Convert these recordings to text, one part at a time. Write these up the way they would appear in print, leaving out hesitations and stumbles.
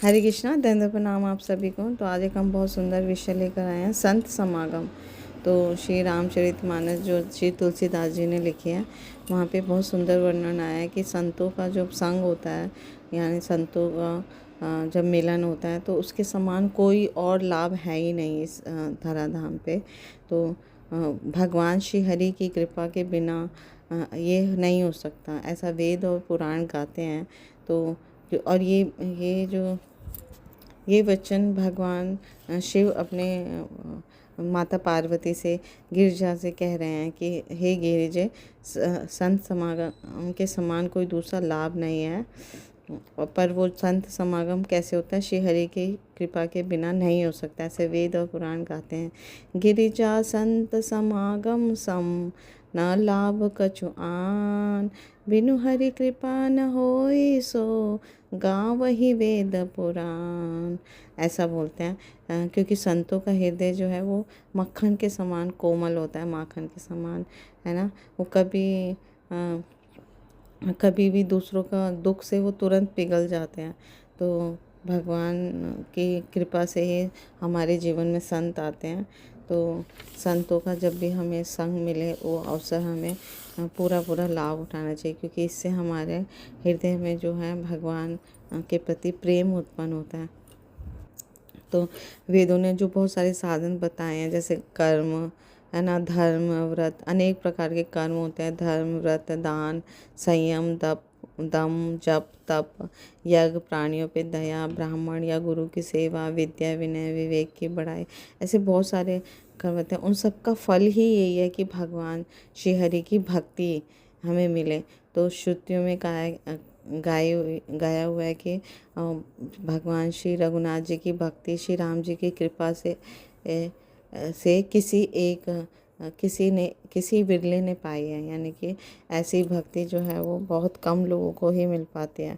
हरे कृष्णा, दंड प्रणाम आप सभी को। तो आज एक हम बहुत सुंदर विषय लेकर आए हैं, संत समागम। तो श्री रामचरितमानस जो श्री तुलसीदास जी ने लिखे हैं, वहाँ पे बहुत सुंदर वर्णन आया है कि संतों का जो संग होता है, यानी संतों का जब मिलन होता है तो उसके समान कोई और लाभ है ही नहीं इस धराधाम पे। तो भगवान श्री हरि की कृपा के बिना ये नहीं हो सकता, ऐसा वेद और पुराण गाते हैं। तो और ये वचन भगवान शिव अपने माता पार्वती से, गिरिजा से कह रहे हैं कि हे गिरिजे, संत समागम के समान कोई दूसरा लाभ नहीं है। पर वो संत समागम कैसे होता है? श्री हरि की कृपा के बिना नहीं हो सकता, ऐसे वेद और पुराण गाते हैं। गिरिजा संत समागम सम न लाभ कछु आन, बिनु हरि कृपा न होई सो गावहि वेद पुराण। ऐसा बोलते हैं क्योंकि संतों का हृदय जो है वो मक्खन के समान कोमल होता है, माखन के समान, है ना। वो कभी भी दूसरों का दुख से वो तुरंत पिघल जाते हैं। तो भगवान की कृपा से ही हमारे जीवन में संत आते हैं। तो संतों का जब भी हमें संग मिले, वो अवसर हमें पूरा पूरा लाभ उठाना चाहिए, क्योंकि इससे हमारे हृदय में जो है भगवान के प्रति प्रेम उत्पन्न होता है। तो वेदों ने जो बहुत सारे साधन बताए हैं, जैसे कर्म, है ना, धर्म, व्रत, अनेक प्रकार के कर्म होते हैं। धर्म, व्रत, दान, संयम, दम, जप, तप, यज्ञ, प्राणियों पे दया, ब्राह्मण या गुरु की सेवा, विद्या, विनय, विवेक की बढ़ाई, ऐसे बहुत सारे कर्म होते हैं। उन सब का फल ही यही है कि भगवान श्री हरि की भक्ति हमें मिले। तो श्रुतियों में गाया हुआ है कि भगवान श्री रघुनाथ जी की भक्ति श्री राम जी की कृपा से किसी बिरले ने पाई है, यानी कि ऐसी भक्ति जो है वो बहुत कम लोगों को ही मिल पाती है।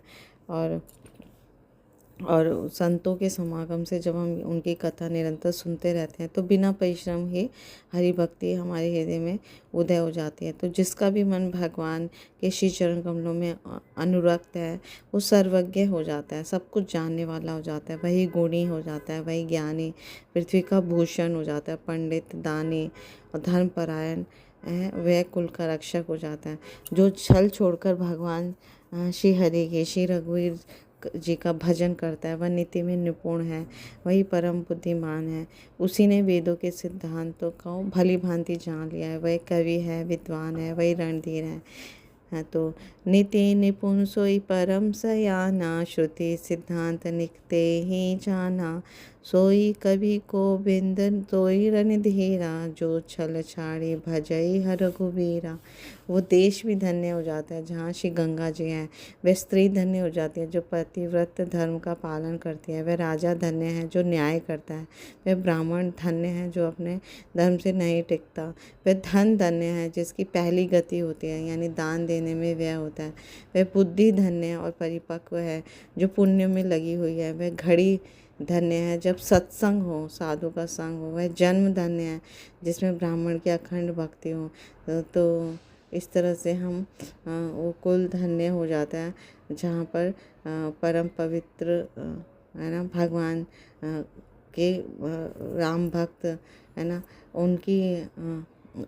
और संतों के समागम से जब हम उनकी कथा निरंतर सुनते रहते हैं तो बिना परिश्रम ही हरि भक्ति हमारे हृदय में उदय हो जाती है। तो जिसका भी मन भगवान के श्री चरण कमलों में अनुरक्त है, वो सर्वज्ञ हो जाता है, सब कुछ जानने वाला हो जाता है, वही गुणी हो जाता है, वही ज्ञानी, पृथ्वी का भूषण हो जाता है, पंडित, दानी और धर्मपरायण है, वह कुल का रक्षक हो जाता है। जो छल छोड़कर भगवान श्री हरि के, श्री रघुवीर जी का भजन करता है, वह नीति में निपुण है, वही परम बुद्धिमान है। उसी ने वेदों के सिद्धांतों को भली भांति जान लिया है, वही कवि है, विद्वान है, वही रणधीर है। तो नीति निपुण सोई परम सयाना, श्रुति सिद्धांत निकते ही जाना, सोई कवि गोविंद सोई रणधीरा, जो छल छाड़ी भजई हर रघुबीरा। वो देश भी धन्य हो जाता है जहाँ श्री गंगा जी हैं। वह स्त्री धन्य हो जाती है जो पतिव्रत धर्म का पालन करती है। वह राजा धन्य है जो न्याय करता है। वह ब्राह्मण धन्य है जो अपने धर्म से नहीं टिकता। वह धन धन्य है जिसकी पहली गति होती है, यानी दान देने में व्यय होता है। वह बुद्धि धन्य और परिपक्व है जो पुण्य में लगी हुई है। वह घड़ी धन्य है जब सत्संग हो, साधु का संग हो। वह जन्म धन्य है जिसमें ब्राह्मण की अखंड भक्ति हो। तो इस तरह से हम वो कुल धन्य हो जाता है जहाँ पर परम पवित्र, है ना, भगवान के राम भक्त, है ना, उनकी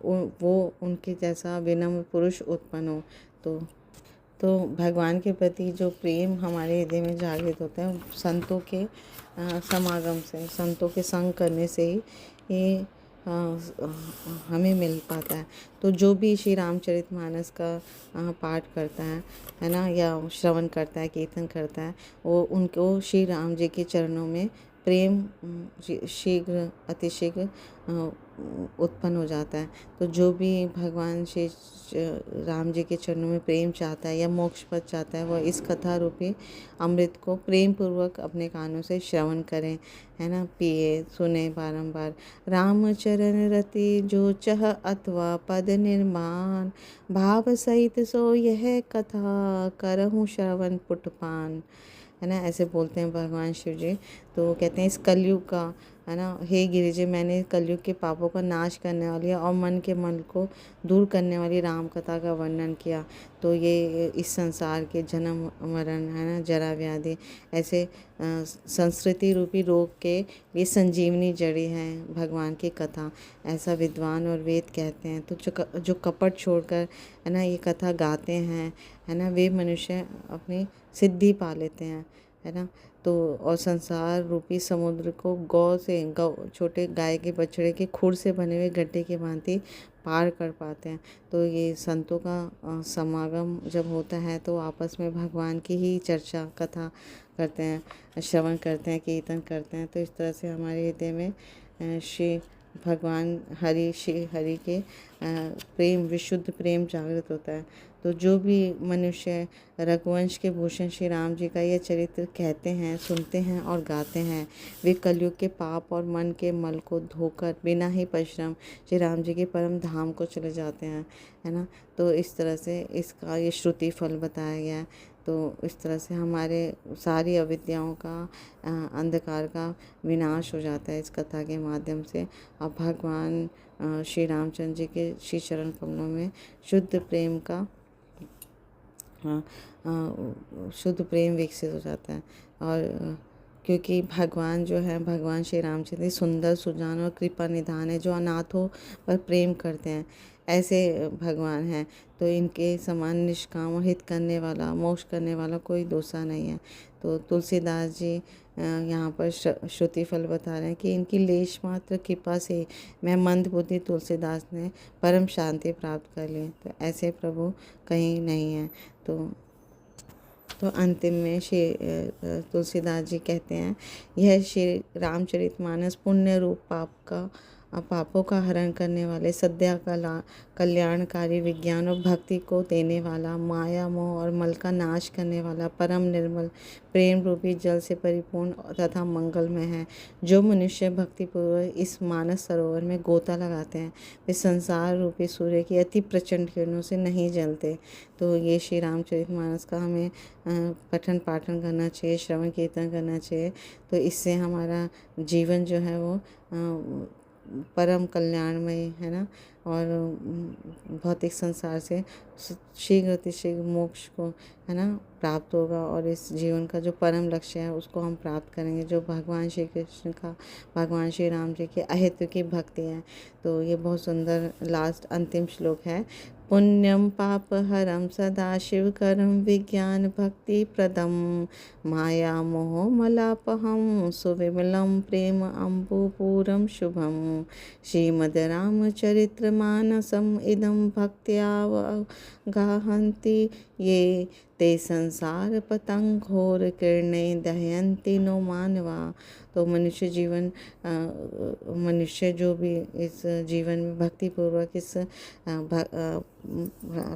वो उनके जैसा विनम्र पुरुष उत्पन्न हो। तो भगवान के प्रति जो प्रेम हमारे हृदय में जागृत होता है, संतों के समागम से, संतों के संग करने से ही ये हमें मिल पाता है। तो जो भी श्री रामचरितमानस का पाठ करता है ना, या श्रवण करता है, कीर्तन करता है, वो उनको श्री राम जी के चरणों में प्रेम शीघ्र अतिशीघ्र उत्पन्न हो जाता है। तो जो भी भगवान श्री राम जी के चरणों में प्रेम चाहता है या मोक्ष पद चाहता है, वह इस कथा रूपी अमृत को प्रेम पूर्वक अपने कानों से श्रवण करें, है ना, पिए, सुने बारंबार। राम चरण रति जो चह अथवा पद निर्माण, भाव सहित सो यह कथा करहूँ श्रवण पुटपान। है ना, ऐसे बोलते हैं भगवान शिव जी। तो कहते हैं इस कलयुग का, है ना, हे गिरिजे, मैंने कलयुग के पापों का नाश करने वाली और मन के मल को दूर करने वाली राम कथा का वर्णन किया। तो ये इस संसार के जन्म मरण, है ना, जरा व्याधि, ऐसे संस्कृति रूपी रोग के लिए संजीवनी जड़ी है भगवान की कथा, ऐसा विद्वान और वेद कहते हैं। तो जो कपट छोड़कर, है ना, ये कथा गाते हैं, है ना, वे मनुष्य अपनी सिद्धि पा लेते हैं, है ना। तो और संसार रूपी समुद्र को गौ छोटे गाय के बछड़े के खुर से बने हुए गड्ढे की भांति पार कर पाते हैं। तो ये संतों का समागम जब होता है तो आपस में भगवान की ही चर्चा कथा करते हैं, श्रवण करते हैं, कीर्तन करते हैं। तो इस तरह से हमारे हृदय में श्री भगवान श्री हरि के प्रेम, विशुद्ध प्रेम जागृत होता है। तो जो भी मनुष्य रघुवंश के भूषण श्री राम जी का यह चरित्र कहते हैं, सुनते हैं और गाते हैं, वे कलयुग के पाप और मन के मल को धोकर बिना ही परिश्रम श्री राम जी के परम धाम को चले जाते हैं, है ना। तो इस तरह से इसका ये श्रुति फल बताया गया है। तो इस तरह से हमारे सारी अविद्याओं का, अंधकार का विनाश हो जाता है इस कथा के माध्यम से। और भगवान श्री रामचंद्र जी के श्री चरण कमलों में शुद्ध प्रेम का शुद्ध प्रेम विकसित हो जाता है। और क्योंकि भगवान जो है, भगवान श्री रामचंद्र सुंदर, सुजान और कृपा निधान है, जो अनाथों पर प्रेम करते हैं, ऐसे भगवान हैं। तो इनके समान निष्काम और हित करने वाला, मोक्ष करने वाला कोई दूसरा नहीं है। तो तुलसीदास जी यहाँ पर श्रुति फल बता रहे हैं कि इनकी लेश मात्र कृपा से मैं मंद बुद्धि तुलसीदास ने परम शांति प्राप्त कर ली। तो ऐसे प्रभु कहीं नहीं है। तो अंतिम में श्री तुलसीदास जी कहते हैं, यह श्री रामचरितमानस पुण्य रूप पापों का हरण करने वाले, सद्या कल्याणकारी, विज्ञान और भक्ति को देने वाला, माया मोह और मल का नाश करने वाला, परम निर्मल प्रेम रूपी जल से परिपूर्ण तथा मंगलमय है। जो मनुष्य भक्तिपूर्वक इस मानस सरोवर में गोता लगाते हैं, वे संसार रूपी सूर्य की अति प्रचंड किरणों से नहीं जलते। तो ये श्री रामचरितमानस का हमें पठन पाठन करना चाहिए, श्रवण कीर्तन करना चाहिए। तो इससे हमारा जीवन जो है वो परम कल्याणमय, है ना, और भौतिक संसार से शीघ्र अतिशीघ्र मोक्ष को, है ना, प्राप्त होगा। और इस जीवन का जो परम लक्ष्य है उसको हम प्राप्त करेंगे, जो भगवान श्री कृष्ण का, भगवान श्री राम जी के अहितु की भक्ति है। तो ये बहुत सुंदर लास्ट अंतिम श्लोक है। पुण्यम पापहरम सदाशिवकरम विज्ञान भक्ति प्रदम माया मोह मलापहम सुविमलम प्रेम अम्बुपूरम शुभम श्रीमद् रामचरितमानसम इदं भक्त्या गाहन्ति ये ते संसार पतंग घोर किरणे दहयन्ति नो मानवा। तो मनुष्य जो भी इस जीवन में भक्तिपूर्वक इस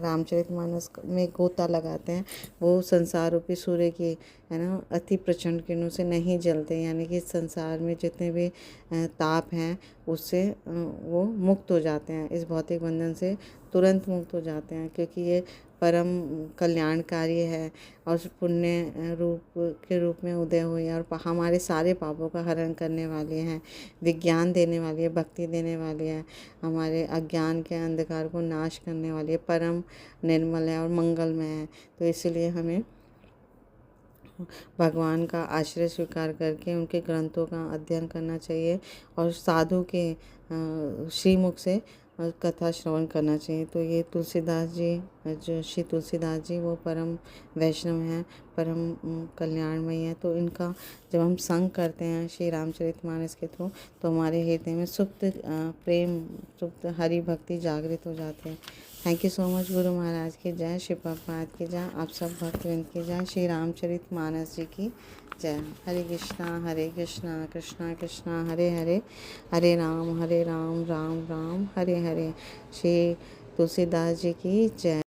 रामचरितमानस में गोता लगाते हैं, वो संसार रूपी सूर्य की, है ना, अति प्रचंड किरणों से नहीं जलते। यानी कि इस संसार में जितने भी ताप हैं उससे वो मुक्त हो जाते हैं, इस भौतिक बंधन से तुरंत मुक्त हो जाते हैं, क्योंकि ये परम कल्याणकारी है और पुण्य के रूप में उदय हुई है और हमारे सारे पापों का हरण करने वाली हैं, विज्ञान देने वाली है, भक्ति देने वाली है, हमारे अज्ञान के अंधकार को नाश करने वाली है, परम निर्मल है और मंगलमय है। तो इसलिए हमें भगवान का आश्रय स्वीकार करके उनके ग्रंथों का अध्ययन करना चाहिए और साधु के श्रीमुख से कथा श्रवण करना चाहिए। तो ये तुलसीदास जी, जो श्री तुलसीदास जी, वो परम वैष्णव हैं, परम कल्याणमय है। तो इनका जब हम संग करते हैं श्री रामचरितमानस के थ्रू, तो हमारे हृदय में सुप्त प्रेम, सुप्त हरि भक्ति जागृत हो जाते हैं। Thank you so much. Guru Maharaj की जय, श्री प्रभुपाद की जय, आप सब भक्तवृंद की जय, श्री रामचरितमानस जी की जय। हरे कृष्णा कृष्णा कृष्णा हरे हरे, हरे राम राम राम हरे हरे। श्री तुलसीदास जी की जय।